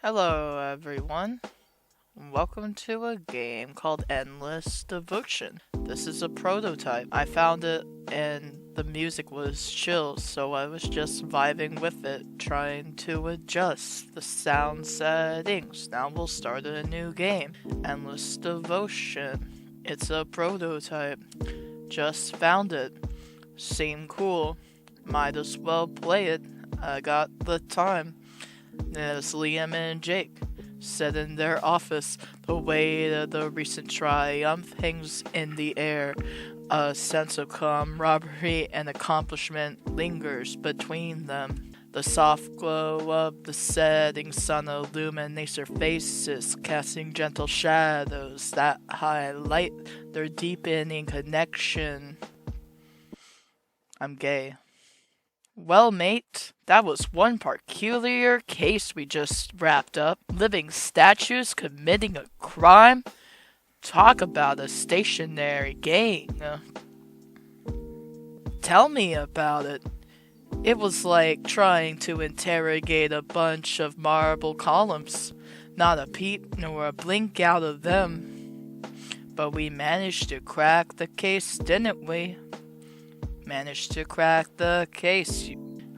Hello, everyone. Welcome to a game called Endless Devotion. This is a prototype. I found it and the music was chill, so I was just vibing with it, trying to adjust the sound settings. Now we'll start a new game. Endless Devotion. It's a prototype. Just found it. Seemed cool. Might as well play it. I got the time. There's Liam and Jake, set in their office. The weight of the recent triumph hangs in the air. A sense of camaraderie and accomplishment lingers between them. The soft glow of the setting sun illuminates their faces, casting gentle shadows that highlight their deepening connection. I'm gay. Well, mate, that was one peculiar case we just wrapped up. Living statues committing a crime? Talk about a stationary gang. Tell me about it. It was like trying to interrogate a bunch of marble columns. Not a peep nor a blink out of them. But we managed to crack the case, didn't we? Managed to crack the case.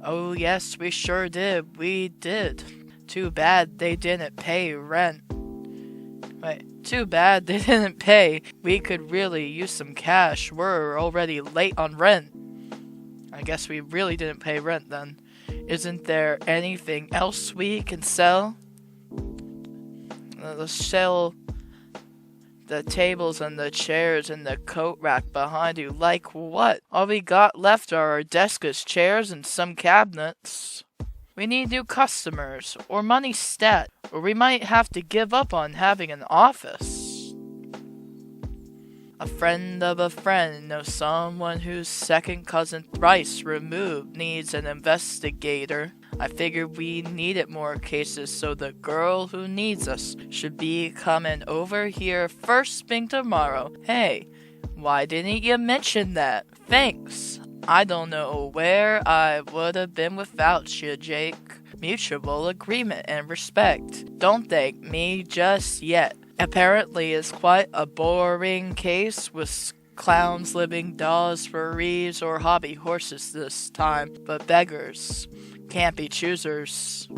Oh yes, we sure did. We did. Too bad they didn't pay rent. Wait, too bad they didn't pay. We could really use some cash. We're already late on rent. I guess we really didn't pay rent then. Isn't there anything else we can sell? Let's sell the tables and the chairs and the coat rack behind you. Like what? All we got left are our desks, chairs, and some cabinets. We need new customers, or money stat, or we might have to give up on having an office. A friend of a friend knows someone whose second cousin thrice removed needs an investigator. I figured we needed more cases, so the girl who needs us should be coming over here first thing tomorrow. Hey, why didn't you mention that? Thanks. I don't know where I would have been without you, Jake. Mutual agreement and respect. Don't thank me just yet. Apparently, it's quite a boring case with clowns, living dolls, furries, or hobby horses this time, but beggars can't be choosers.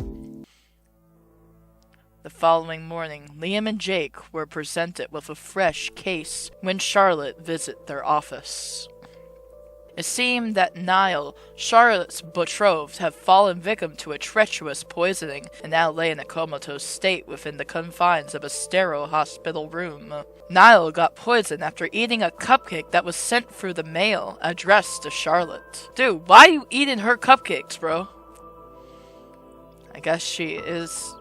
The following morning, Liam and Jake were presented with a fresh case when Charlotte visited their office. It seemed that Niall, Charlotte's betrothed, had fallen victim to a treacherous poisoning and now lay in a comatose state within the confines of a sterile hospital room. Niall got poisoned after eating a cupcake that was sent through the mail, addressed to Charlotte. Dude, why are you eating her cupcakes, bro? I guess he is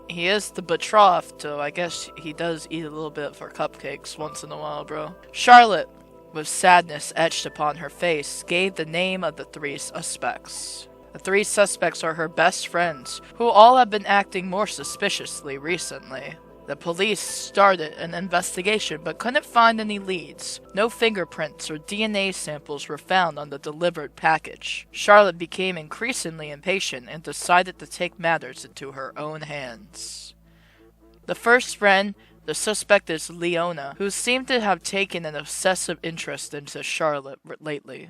the betrothed, so I guess he does eat a little bit of her cupcakes once in a while, bro. Charlotte, with sadness etched upon her face, gave the name of the three suspects. The three suspects are her best friends, who all have been acting more suspiciously recently. The police started an investigation but couldn't find any leads. No fingerprints or DNA samples were found on the delivered package. Charlotte became increasingly impatient and decided to take matters into her own hands. The first friend, the suspect, is Leona, who seemed to have taken an obsessive interest into Charlotte lately.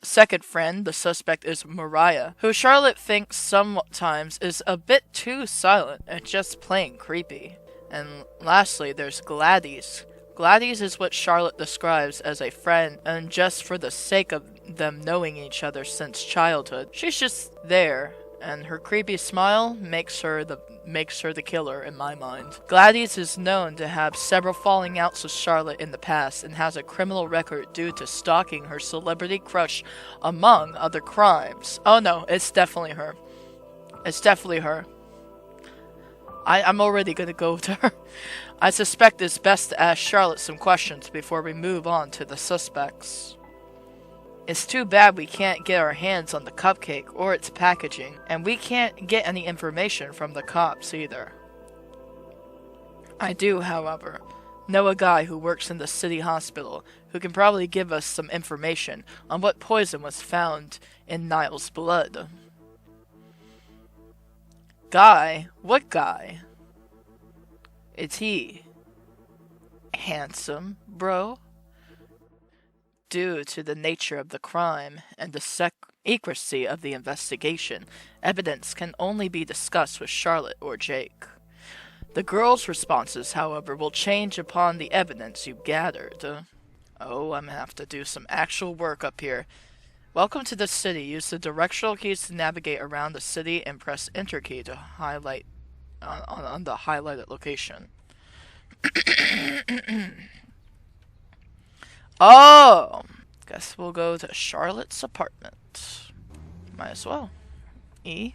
Second friend, the suspect, is Mariah, who Charlotte thinks sometimes is a bit too silent and just plain creepy. And lastly, there's Gladys. Gladys is what Charlotte describes as a friend, and just for the sake of them knowing each other since childhood, she's just there, and her creepy smile makes her the killer in my mind. Gladys is known to have several falling outs with Charlotte in the past and has a criminal record due to stalking her celebrity crush, among other crimes. Oh no, it's definitely her. It's definitely her. I'm already gonna go to her. I suspect it's best to ask Charlotte some questions before we move on to the suspects. It's too bad we can't get our hands on the cupcake or its packaging, and we can't get any information from the cops either. I do, however, know a guy who works in the city hospital who can probably give us some information on what poison was found in Niall's blood. Guy? What guy? Is he handsome, bro? Due to the nature of the crime and the secrecy of the investigation, evidence can only be discussed with Charlotte or Jake. The girls' responses, however, will change upon the evidence you gathered. Oh, I'm gonna have to do some actual work up here. Welcome to the city. Use the directional keys to navigate around the city and press Enter key to highlight on the highlighted location. Oh! Guess we'll go to Charlotte's apartment. Might as well. E?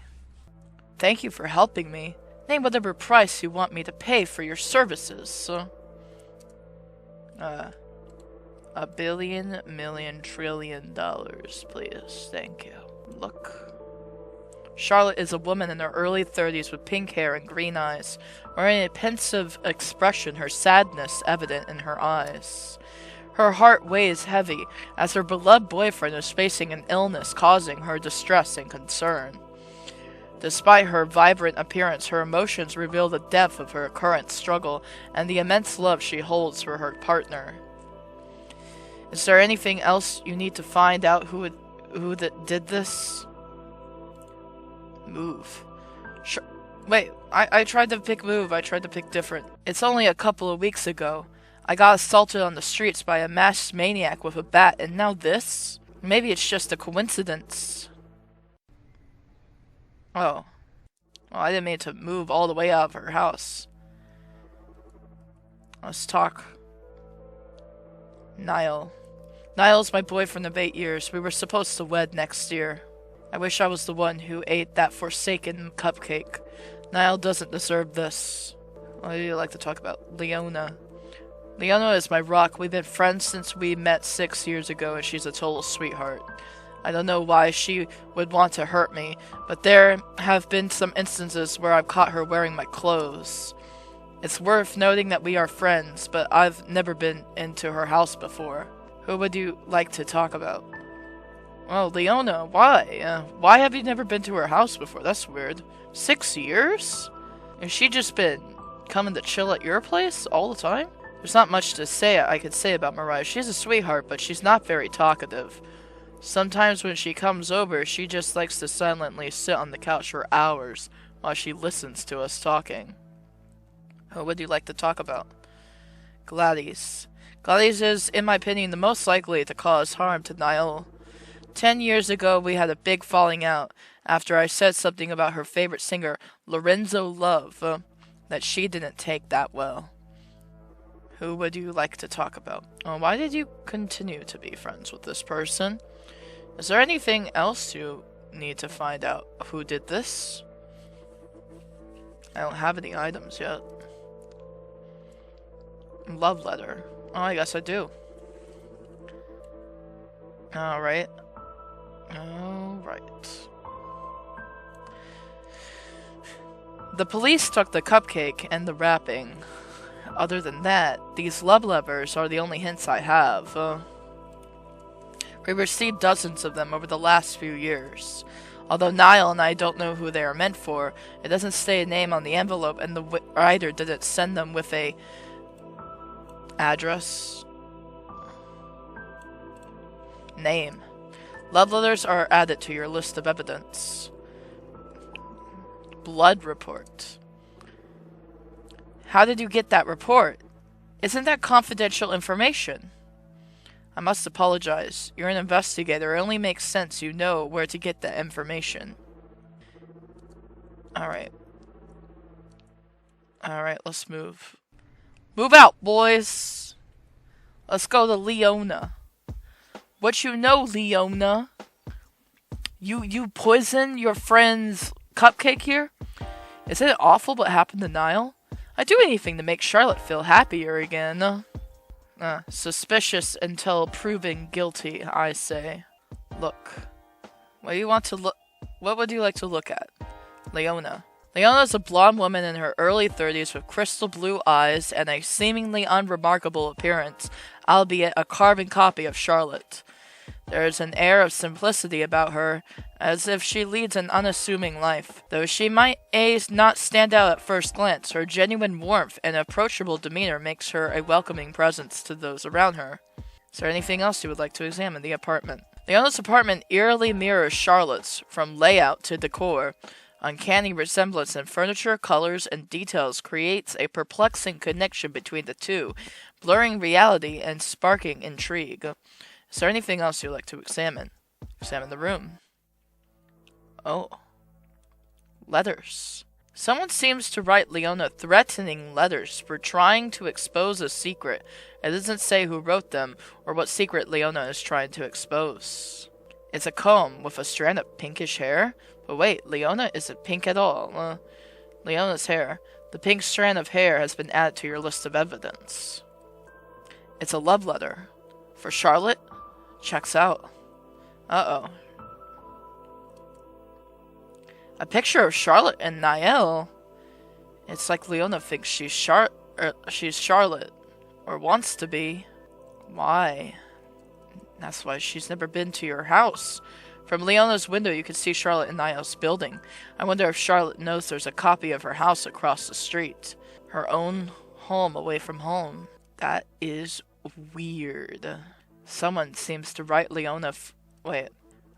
Thank you for helping me. Name whatever price you want me to pay for your services. $1 billion, million, trillion dollars, please. Thank you. Look. Charlotte is a woman in her early 30s with pink hair and green eyes, wearing a pensive expression, her sadness evident in her eyes. Her heart weighs heavy, as her beloved boyfriend is facing an illness causing her distress and concern. Despite her vibrant appearance, her emotions reveal the depth of her current struggle and the immense love she holds for her partner. Is there anything else you need to find out who did this? Move. Wait, I tried to pick move. I tried to pick different. It's only a couple of weeks ago. I got assaulted on the streets by a masked maniac with a bat, and now this? Maybe it's just a coincidence. Oh. Well, I didn't mean to move all the way out of her house. Let's talk. Niall. Niall's my boyfriend of 8 years. We were supposed to wed next year. I wish I was the one who ate that forsaken cupcake. Niall doesn't deserve this. What do you like to talk about? Leona. Leona is my rock. We've been friends since we met 6 years ago, and she's a total sweetheart. I don't know why she would want to hurt me, but there have been some instances where I've caught her wearing my clothes. It's worth noting that we are friends, but I've never been into her house before. Who would you like to talk about? Oh, Leona, why? Why have you never been to her house before? That's weird. 6 years? Has she just been coming to chill at your place all the time? There's not much I could say about Mariah. She's a sweetheart, but she's not very talkative. Sometimes when she comes over, she just likes to silently sit on the couch for hours while she listens to us talking. Who would you like to talk about? Gladys. Gladys is, in my opinion, the most likely to cause harm to Niall. 10 years ago, we had a big falling out after I said something about her favorite singer, Lorenzo Love, that she didn't take that well. Who would you like to talk about? Oh, why did you continue to be friends with this person? Is there anything else you need to find out? Who did this? I don't have any items yet. Love letter. Oh, I guess I do. Alright. Alright. The police took the cupcake and the wrapping. Other than that, these love letters are the only hints I have. We received dozens of them over the last few years. Although Niall and I don't know who they are meant for, it doesn't say a name on the envelope, and the writer didn't send them with a address. Name. Love letters are added to your list of evidence. Blood report. How did you get that report? Isn't that confidential information? I must apologize. You're an investigator. It only makes sense you know where to get that information. Alright. Alright, let's move. Move out, boys! Let's go to Leona. What you know, Leona? You poison your friend's cupcake here? Isn't it awful what happened to Niall? I'd do anything to make Charlotte feel happier again. Suspicious until proven guilty, I say. Look. What would you like to look at? Leona. Leona is a blonde woman in her early 30s with crystal blue eyes and a seemingly unremarkable appearance, albeit a carbon copy of Charlotte. There is an air of simplicity about her, as if she leads an unassuming life. Though she might not stand out at first glance, her genuine warmth and approachable demeanor makes her a welcoming presence to those around her. Is there anything else you would like to examine the apartment? Leona's apartment eerily mirrors Charlotte's, from layout to decor. Uncanny resemblance in furniture, colors, and details creates a perplexing connection between the two, blurring reality and sparking intrigue. Is there anything else you'd like to examine? Examine the room. Oh. Letters. Someone seems to write Leona threatening letters for trying to expose a secret. It doesn't say who wrote them or what secret Leona is trying to expose. It's a comb with a strand of pinkish hair. But wait, Leona isn't pink at all. Leona's hair. The pink strand of hair has been added to your list of evidence. It's a love letter. For Charlotte? Checks out. Uh-oh. A picture of Charlotte and Niall. It's like Leona thinks she's Charlotte. Or wants to be. Why? That's why she's never been to your house. From Leona's window, you can see Charlotte and Niall's building. I wonder if Charlotte knows there's a copy of her house across the street. Her own home away from home. That is weird. Someone seems to write Leona wait.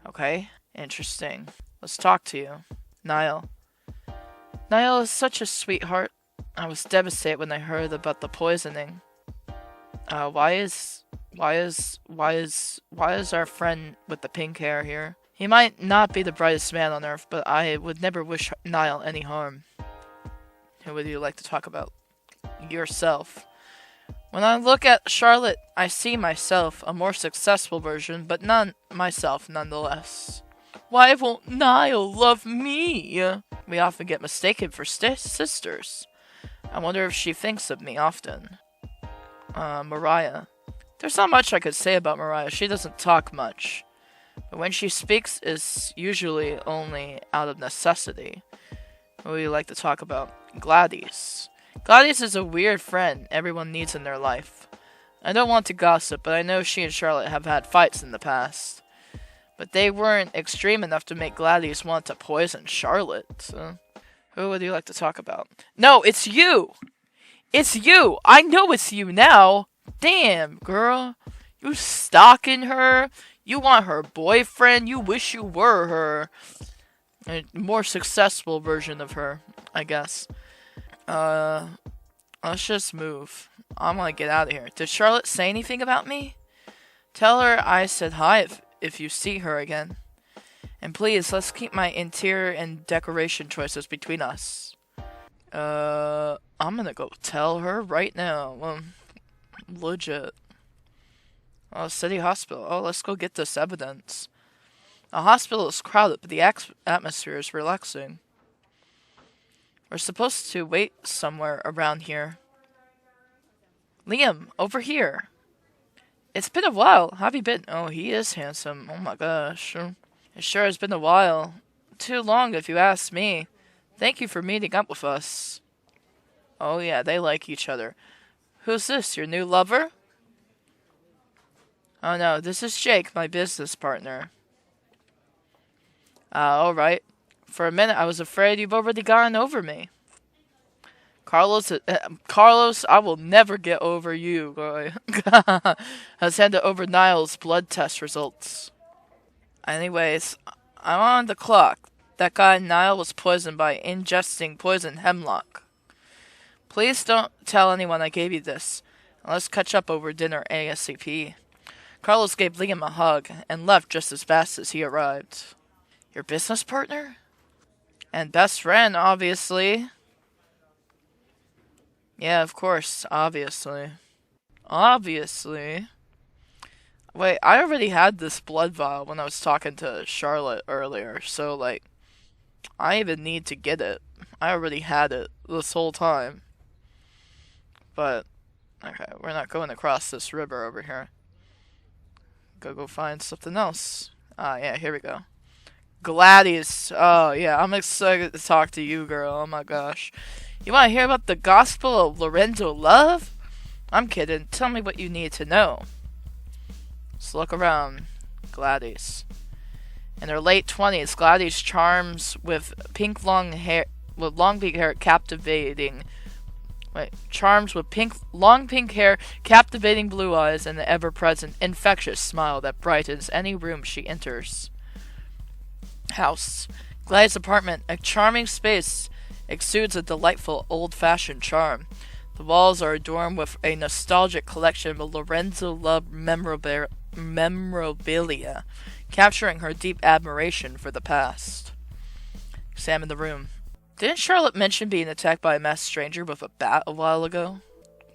Okay. Interesting. Let's talk to you. Niall. Niall is such a sweetheart. I was devastated when I heard about the poisoning. Why is our friend with the pink hair here? He might not be the brightest man on earth, but I would never wish Niall any harm. Who would you like to talk about? Yourself. When I look at Charlotte, I see myself, a more successful version, but myself nonetheless. Why won't Niall love me? We often get mistaken for sisters. I wonder if she thinks of me often. Mariah. There's not much I could say about Mariah. She doesn't talk much. But when she speaks, it's usually only out of necessity. What would you like to talk about? Gladys. Gladys is a weird friend everyone needs in their life. I don't want to gossip, but I know she and Charlotte have had fights in the past. But they weren't extreme enough to make Gladys want to poison Charlotte. So, who would you like to talk about? No, it's you! It's you! I know it's you now! Damn, girl. You stalking her? You want her boyfriend? You wish you were her. A more successful version of her, I guess. Let's just move. I'm gonna get out of here. Did Charlotte say anything about me? Tell her I said hi if you see her again. And please, let's keep my interior and decoration choices between us. I'm gonna go tell her right now. Legit. Oh, City Hospital. Oh, let's go get this evidence. The hospital is crowded, but the atmosphere is relaxing. We're supposed to wait somewhere around here. Liam, over here. It's been a while. How have you been? Oh, he is handsome. Oh my gosh. It sure has been a while. Too long if you ask me. Thank you for meeting up with us. Oh yeah, they like each other. Who's this, your new lover? Oh no, this is Jake, my business partner. Alright. For a minute I was afraid you've already gotten over me. Carlos, I will never get over you, guy. Has handed over Niall's blood test results. Anyways, I'm on the clock. That guy Niall was poisoned by ingesting poison hemlock. Please don't tell anyone I gave you this. Let's catch up over dinner ASAP. Carlos gave Liam a hug and left just as fast as he arrived. Your business partner? And best friend, obviously. Yeah, of course, obviously. Obviously. Wait, I already had this blood vial when I was talking to Charlotte earlier, so, like, I even need to get it. I already had it this whole time. But, okay, we're not going across this river over here. Go find something else. Yeah, here we go. Gladys. Oh, yeah, I'm excited to talk to you, girl. Oh my gosh. You want to hear about the Gospel of Lorenzo Love? I'm kidding. Tell me what you need to know. Let's look around. Gladys. In her late 20s, Gladys charms with long pink hair, long pink hair, captivating blue eyes, and the ever-present infectious smile that brightens any room she enters. House. Gladys' apartment, a charming space, exudes a delightful old-fashioned charm. The walls are adorned with a nostalgic collection of Lorenzo Love memorabilia, capturing her deep admiration for the past. Examine the room. Didn't Charlotte mention being attacked by a masked stranger with a bat a while ago?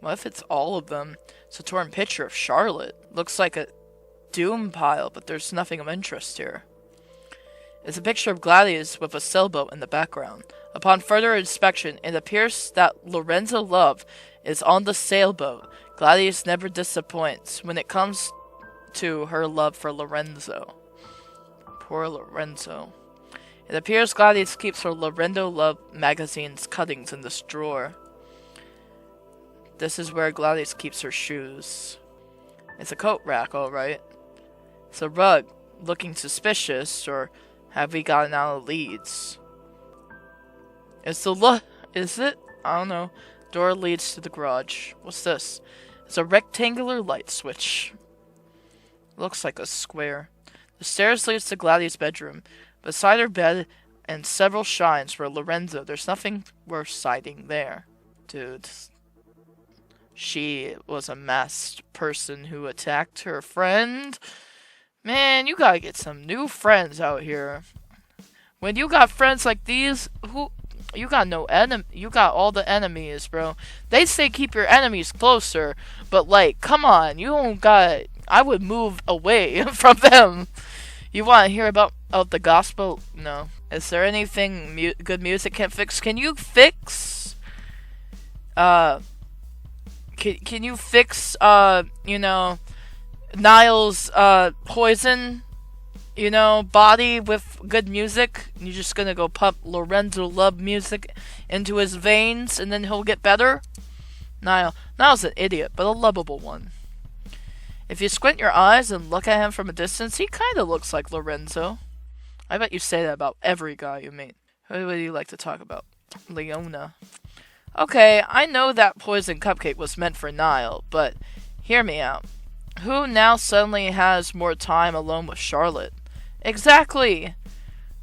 What if it's all of them? It's a torn picture of Charlotte. Looks like a doom pile, but there's nothing of interest here. It's a picture of Gladys with a sailboat in the background. Upon further inspection, it appears that Lorenzo Love is on the sailboat. Gladys never disappoints when it comes to her love for Lorenzo. Poor Lorenzo. It appears Gladys keeps her Lorenzo Love magazine's cuttings in this drawer. This is where Gladys keeps her shoes. It's a coat rack, alright. It's a rug. Looking suspicious, or have we gotten out of leads? Is it? I don't know. Door leads to the garage. What's this? It's a rectangular light switch. Looks like a square. The stairs leads to Gladys' bedroom. Beside her bed and several shrines for Lorenzo, there's nothing worth citing there. Dude. She was a masked person who attacked her friend. Man, you gotta get some new friends out here. When you got friends like these, you got all the enemies, bro. They say keep your enemies closer, but like, come on, you don't got. I would move away from them. You want to hear about the gospel? No. Is there anything good music can fix? Can you fix? Can you fix? Niall's poison, body with good music? You're just gonna go pump Lorenzo Love music into his veins and then he'll get better? Niall's an idiot, but a lovable one. If you squint your eyes and look at him from a distance, he kinda looks like Lorenzo. I bet you say that about every guy you meet. Who would you like to talk about? Leona. Okay, I know that poison cupcake was meant for Niall, but hear me out. Who now suddenly has more time alone with Charlotte? Exactly!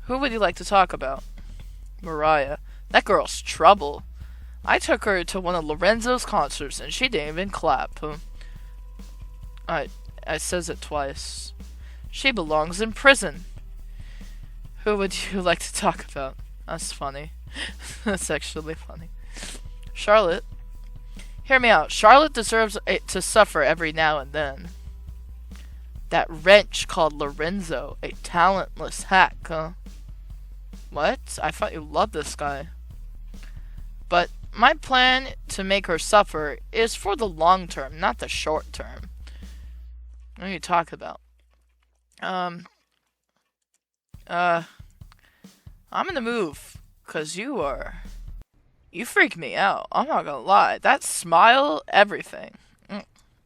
Who would you like to talk about? Mariah. That girl's trouble. I took her to one of Lorenzo's concerts and she didn't even clap. I says it twice. She belongs in prison. Who would you like to talk about? That's funny. That's actually funny. Charlotte. Hear me out. Charlotte deserves to suffer every now and then. That wrench called Lorenzo, a talentless hack, huh? What? I thought you loved this guy. But my plan to make her suffer is for the long term, not the short term. What are you talking about? I'm gonna move, 'cause you freak me out. I'm not gonna lie. That smile, everything.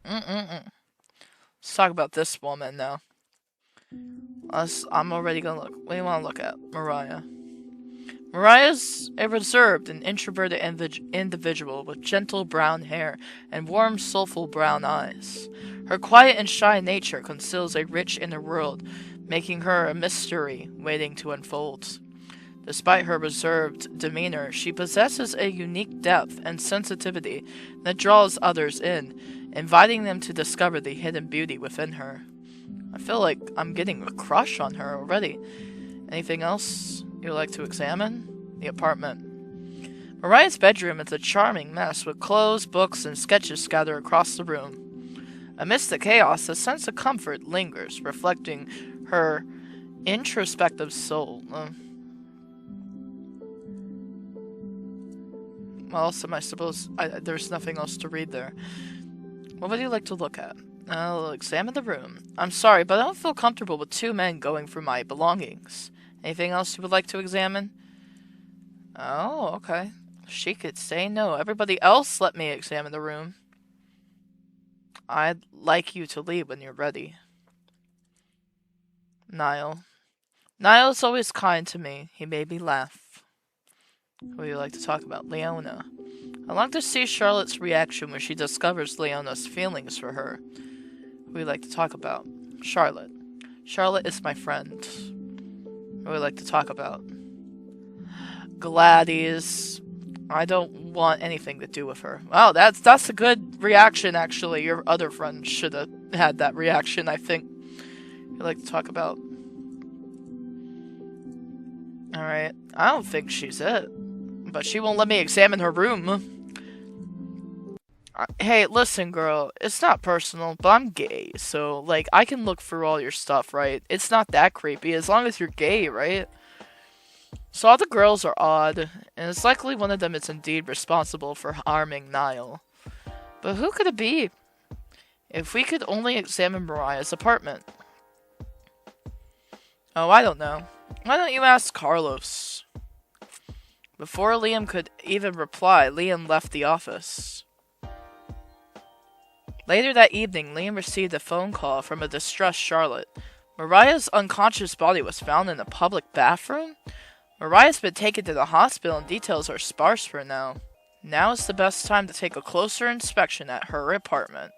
Let's talk about this woman now. I'm already gonna look. What do you want to look at? Mariah. Mariah's a reserved and introverted individual with gentle brown hair and warm, soulful brown eyes. Her quiet and shy nature conceals a rich inner world, making her a mystery waiting to unfold. Despite her reserved demeanor, she possesses a unique depth and sensitivity that draws others in, inviting them to discover the hidden beauty within her. I feel like I'm getting a crush on her already. Anything else you'd like to examine? The apartment. Mariah's bedroom is a charming mess with clothes, books, and sketches scattered across the room. Amidst the chaos, a sense of comfort lingers, reflecting her introspective soul. What else am I supposed... there's nothing else to read there. What would you like to look at? I'll examine the room. I'm sorry, but I don't feel comfortable with two men going through my belongings. Anything else you would like to examine? Oh, okay. She could say no. Everybody else let me examine the room. I'd like you to leave when you're ready. Niall. Niall is always kind to me. He made me laugh. Who would you like to talk about? Leona. I like to see Charlotte's reaction when she discovers Leona's feelings for her. Who would you like to talk about? Charlotte. Charlotte is my friend. Who would you like to talk about? Gladys. I don't want anything to do with her. Wow, that's a good reaction, actually. Your other friend should have had that reaction, I think. You'd like to talk about? Alright. I don't think she's it. But she won't let me examine her room. Hey, listen, girl. It's not personal, but I'm gay. So, like, I can look through all your stuff, right? It's not that creepy, as long as you're gay, right? So all the girls are odd, and it's likely one of them is indeed responsible for harming Niall. But who could it be? If we could only examine Mariah's apartment. Oh, I don't know. Why don't you ask Carlos? Before Liam could even reply, Liam left the office. Later that evening, Liam received a phone call from a distressed Charlotte. Mariah's unconscious body was found in a public bathroom? Mariah's been taken to the hospital and details are sparse for now. Now is the best time to take a closer inspection at her apartment.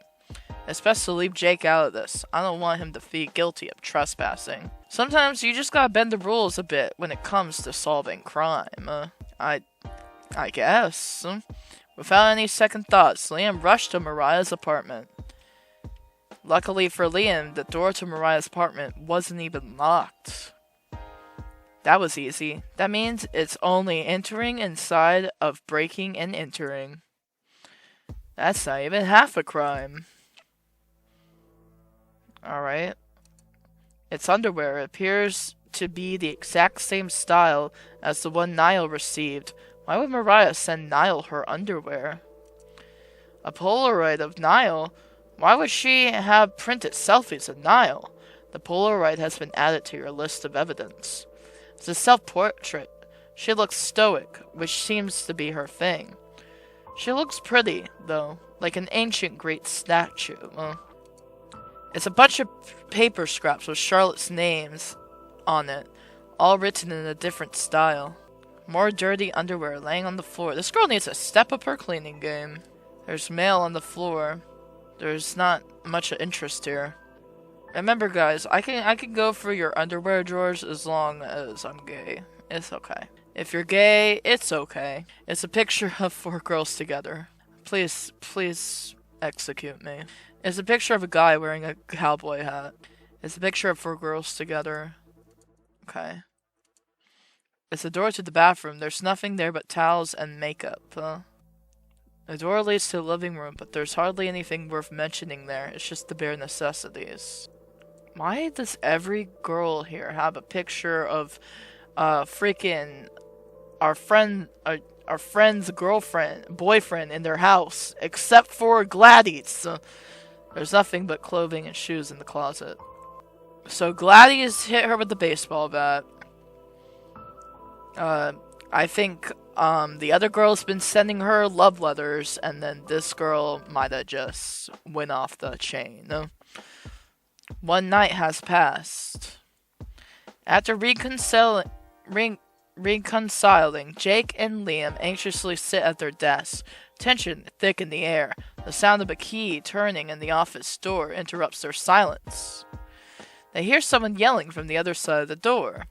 It's best to leave Jake out of this. I don't want him to be guilty of trespassing. Sometimes you just gotta bend the rules a bit when it comes to solving crime. I guess. Without any second thoughts, Liam rushed to Mariah's apartment. Luckily for Liam, the door to Mariah's apartment wasn't even locked. That was easy. That means it's only entering inside of breaking and entering. That's not even half a crime. Alright. Its underwear appears to be the exact same style as the one Niall received. Why would Mariah send Niall her underwear? A Polaroid of Niall? Why would she have printed selfies of Niall? The Polaroid has been added to your list of evidence. It's a self-portrait. She looks stoic, which seems to be her thing. She looks pretty, though, like an ancient Greek statue. It's a bunch of paper scraps with Charlotte's names on it, all written in a different style. More dirty underwear laying on the floor. This girl needs to step up her cleaning game. There's mail on the floor. There's not much interest here. Remember, guys, I can go through your underwear drawers as long as I'm gay. It's okay. If you're gay, it's okay. It's a picture of 4 girls together. Please execute me. It's a picture of a guy wearing a cowboy hat. It's a picture of 4 girls together. Okay. It's a door to the bathroom. There's nothing there but towels and makeup. The door leads to the living room, but there's hardly anything worth mentioning there. It's just the bare necessities. Why does every girl here have a picture of freaking our friend's boyfriend in their house, except for Gladys? There's nothing but clothing and shoes in the closet. So Gladys hit her with the baseball bat. I think the other girl's been sending her love letters, and then this girl might have just went off the chain. One night has passed. After reconciling, Jake and Liam anxiously sit at their desks, tension thick in the air. The sound of a key turning in the office door interrupts their silence. They hear someone yelling from the other side of the door.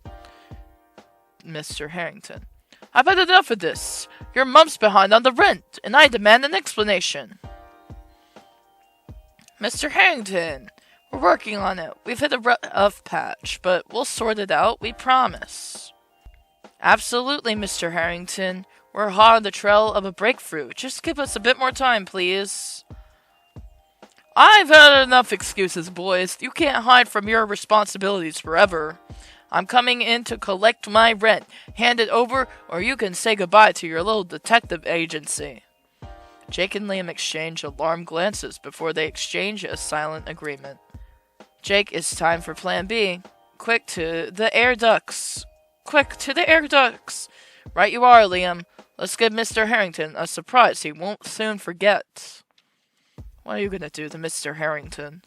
Mr. Harrington. I've had enough of this. Your month's behind on the rent, and I demand an explanation. Mr. Harrington, we're working on it. We've hit a rough patch, but we'll sort it out, we promise. Absolutely, Mr. Harrington. We're hot on the trail of a breakthrough. Just give us a bit more time, please. I've had enough excuses, boys. You can't hide from your responsibilities forever. I'm coming in to collect my rent. Hand it over, or you can say goodbye to your little detective agency. Jake and Liam exchange alarmed glances before they exchange a silent agreement. Jake, it's time for Plan B. Quick to the air ducts. Quick to the air ducts. Right you are, Liam. Let's give Mr. Harrington a surprise he won't soon forget. What are you gonna do to Mr. Harrington?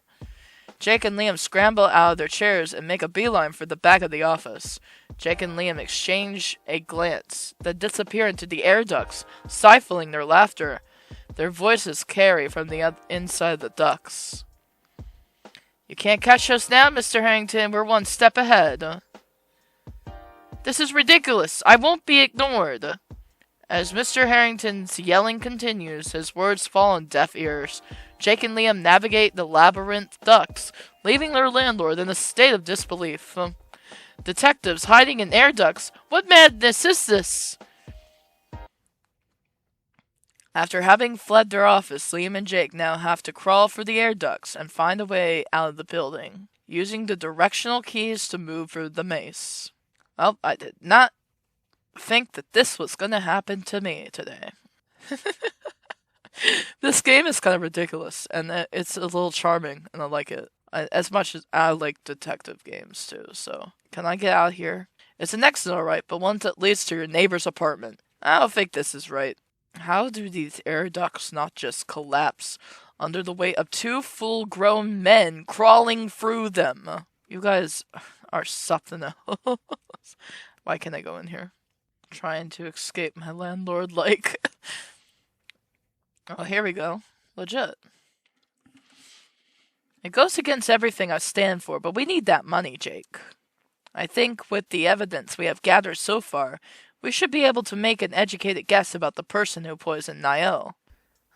Jake and Liam scramble out of their chairs and make a beeline for the back of the office. Jake and Liam exchange a glance, then disappear into the air ducts, stifling their laughter. Their voices carry from the inside the ducts. You can't catch us now, Mr. Harrington. We're one step ahead. This is ridiculous. I won't be ignored. As Mr. Harrington's yelling continues, his words fall on deaf ears. Jake and Liam navigate the labyrinth ducts, leaving their landlord in a state of disbelief. Detectives hiding in air ducts? What madness is this? After having fled their office, Liam and Jake now have to crawl for the air ducts and find a way out of the building, using the directional keys to move through the maze. Well, I did not think that this was going to happen to me today. This game is kind of ridiculous, and it's a little charming, and I like it. As much as I like detective games, too, so. Can I get out of here? It's an exit, alright, but one that leads to your neighbor's apartment. I don't think this is right. How do these air ducts not just collapse under the weight of two full-grown men crawling through them? You guys are something else. Why can't I go in here? I'm trying to escape my landlord, like... Oh, here we go. Legit. It goes against everything I stand for, but we need that money, Jake. I think with the evidence we have gathered so far, we should be able to make an educated guess about the person who poisoned Niall.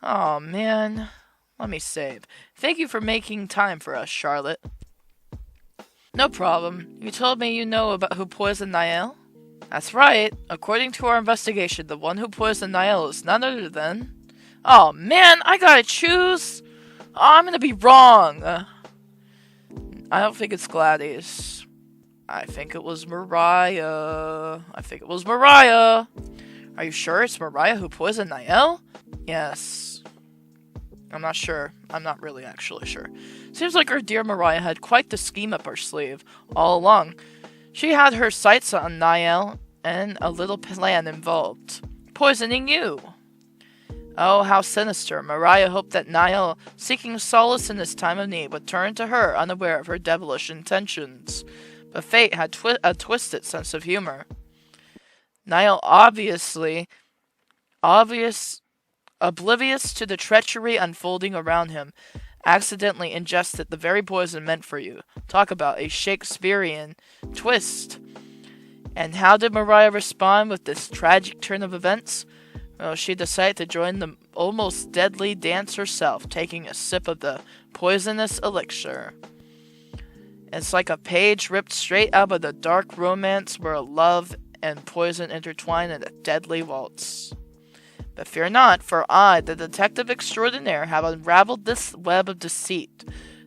Oh, man. Let me save. Thank you for making time for us, Charlotte. No problem. You told me you know about who poisoned Niall? That's right. According to our investigation, the one who poisoned Niall is none other than... Oh, man, I gotta choose. Oh, I'm gonna be wrong. I don't think it's Gladys. I think it was Mariah. Are you sure it's Mariah who poisoned Niall? Yes. I'm not sure. I'm not really actually sure. Seems like our dear Mariah had quite the scheme up her sleeve all along. She had her sights on Niall and a little plan involved. Poisoning you. Oh, how sinister. Mariah hoped that Niall, seeking solace in his time of need, would turn to her unaware of her devilish intentions. But fate had a twisted sense of humor. Niall, oblivious to the treachery unfolding around him, accidentally ingested the very poison meant for you. Talk about a Shakespearean twist. And how did Mariah respond with this tragic turn of events? Well, she decided to join the almost deadly dance herself, taking a sip of the poisonous elixir. It's like a page ripped straight out of the dark romance where love and poison intertwine in a deadly waltz. But fear not, for I, the detective extraordinaire, have unraveled this web of deceit.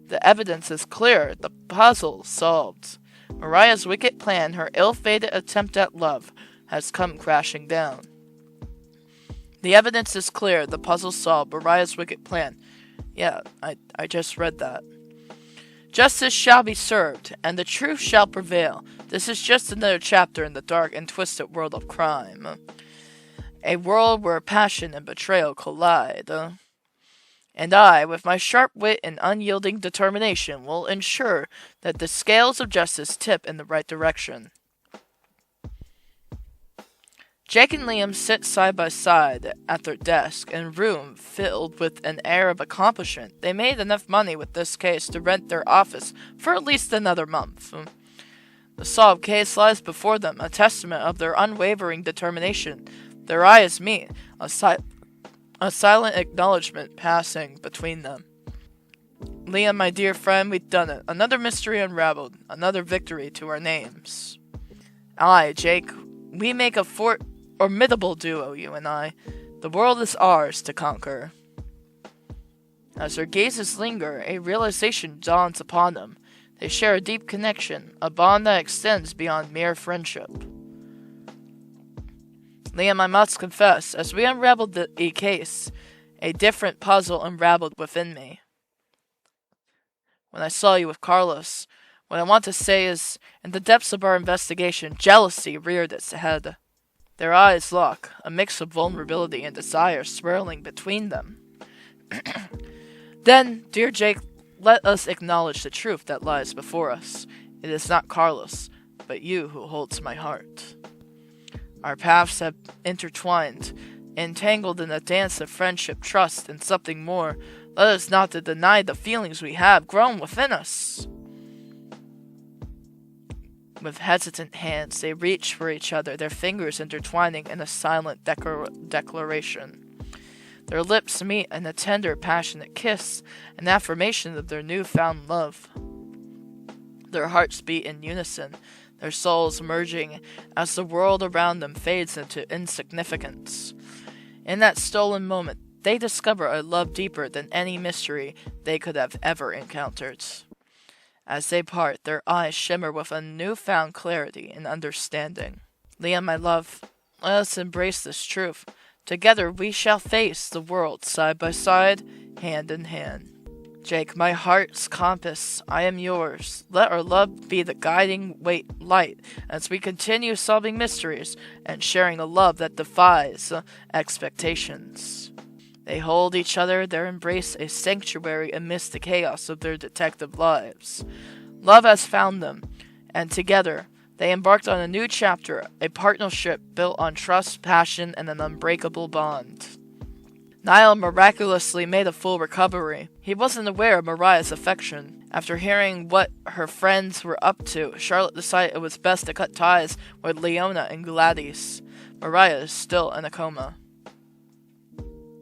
The evidence is clear, the puzzle solved. Mariah's wicked plan, her ill-fated attempt at love, has come crashing down. The evidence is clear, the puzzle solved, Mariah's wicked plan. Yeah, I just read that. Justice shall be served, and the truth shall prevail. This is just another chapter in the dark and twisted world of crime. A world where passion and betrayal collide. And I, with my sharp wit and unyielding determination, will ensure that the scales of justice tip in the right direction. Jake and Liam sit side by side at their desk in a room filled with an air of accomplishment. They made enough money with this case to rent their office for at least another month. The solved case lies before them, a testament of their unwavering determination. Their eyes meet, a silent acknowledgement passing between them. Liam, my dear friend, we've done it. Another mystery unraveled, another victory to our names. Aye, Jake, we make a formidable duo, you and I. The world is ours to conquer. As their gazes linger, a realization dawns upon them. They share a deep connection, a bond that extends beyond mere friendship. Liam, I must confess, as we unraveled the case, a different puzzle unraveled within me. When I saw you with Carlos, what I want to say is, in the depths of our investigation, jealousy reared its head. Their eyes lock, a mix of vulnerability and desire swirling between them. Then, dear Jake, let us acknowledge the truth that lies before us. It is not Carlos, but you who holds my heart. Our paths have intertwined, entangled in a dance of friendship, trust, and something more. Let us not deny the feelings we have grown within us. With hesitant hands, they reach for each other, their fingers intertwining in a silent declaration. Their lips meet in a tender, passionate kiss, an affirmation of their newfound love. Their hearts beat in unison, their souls merging as the world around them fades into insignificance. In that stolen moment, they discover a love deeper than any mystery they could have ever encountered. As they part, their eyes shimmer with a newfound clarity and understanding. Liam, my love, let us embrace this truth. Together we shall face the world side by side, hand in hand. Jake, my heart's compass, I am yours. Let our love be the guiding light as we continue solving mysteries and sharing a love that defies expectations. They hold each other, their embrace a sanctuary amidst the chaos of their detective lives. Love has found them, and together they embarked on a new chapter, a partnership built on trust, passion, and an unbreakable bond. Niall miraculously made a full recovery. He wasn't aware of Mariah's affection. After hearing what her friends were up to, Charlotte decided it was best to cut ties with Leona and Gladys. Mariah is still in a coma.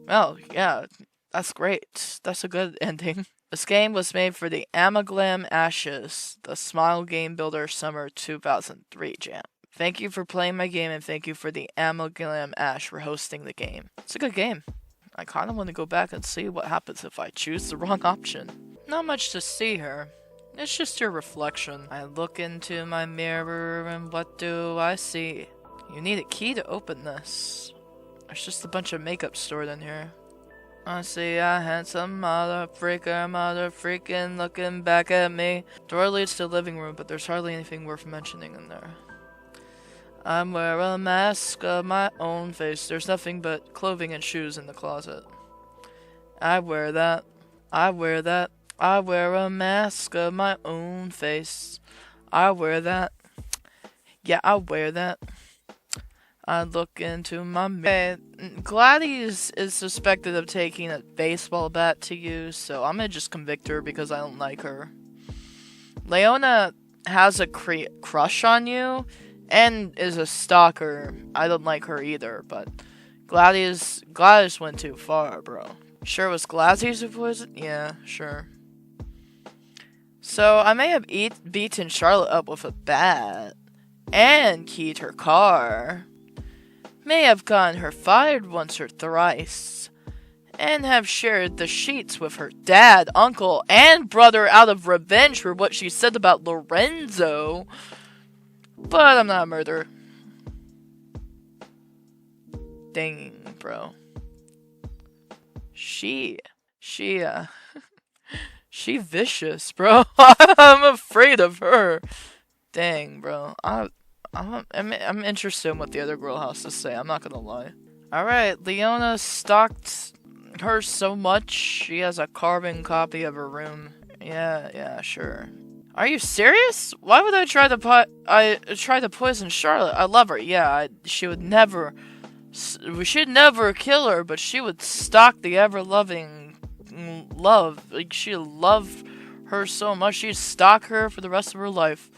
Well, yeah, that's great. That's a good ending. This game was made for the Amalgam Ashes, the Smile Game Builder Summer 2003 Jam. Thank you for playing my game, and thank you for the Amalgam Ash for hosting the game. It's a good game. I kind of want to go back and see what happens if I choose the wrong option. Not much to see here. It's just your reflection. I look into my mirror, and what do I see? You need a key to open this. There's just a bunch of makeup stored in here. I see a handsome mother freaking looking back at me. Door leads to the living room, but there's hardly anything worth mentioning in there. I wear a mask of my own face. There's nothing but clothing and shoes in the closet. I wear that. I wear that. I wear a mask of my own face. I wear that. Yeah, I wear that. I look into my mirror. Gladys is suspected of taking a baseball bat to use, so I'm gonna just convict her because I don't like her. Leona has a crush on you and is a stalker. I don't like her either, but Gladys went too far, bro. Sure was Gladys who poisoned? Yeah, sure. So I may have beaten Charlotte up with a bat and keyed her car. May have gotten her fired once or thrice, and have shared the sheets with her dad, uncle, and brother out of revenge for what she said about Lorenzo. But I'm not a murderer. Dang, bro. She vicious, bro. I'm afraid of her. Dang, bro. I'm interested in what the other girl has to say. I'm not gonna lie. Alright, Leona stalked her so much, she has a carbon copy of her room. Yeah, sure. Are you serious? Why would I try to poison Charlotte? I love her. Yeah, she would never. We should never kill her, but she would stalk the ever-loving love. Like, she loved her so much, she'd stalk her for the rest of her life.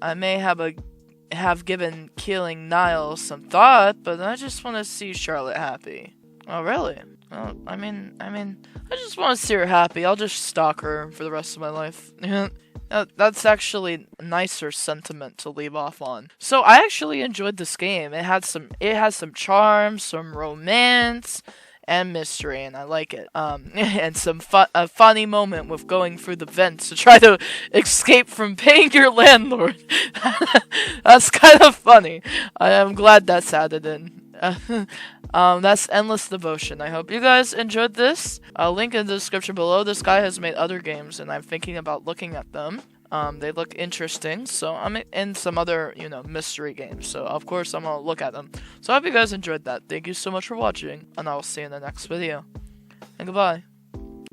I may have given killing Niall some thought, but I just want to see Charlotte happy. Oh, really? Well, I mean, I just want to see her happy. I'll just stalk her for the rest of my life. That's actually a nicer sentiment to leave off on. So I actually enjoyed this game. It has some charm, some romance, and mystery, and I like it. And a funny moment with going through the vents to try to escape from paying your landlord. That's kind of funny. I am glad that's added in. That's Endless Devotion. I hope you guys enjoyed this. I'll link in the description below. This guy has made other games, and I'm thinking about looking at them. They look interesting, so I'm in some other, mystery games, so of course I'm gonna look at them. So I hope you guys enjoyed that. Thank you so much for watching, and I'll see you in the next video. And goodbye.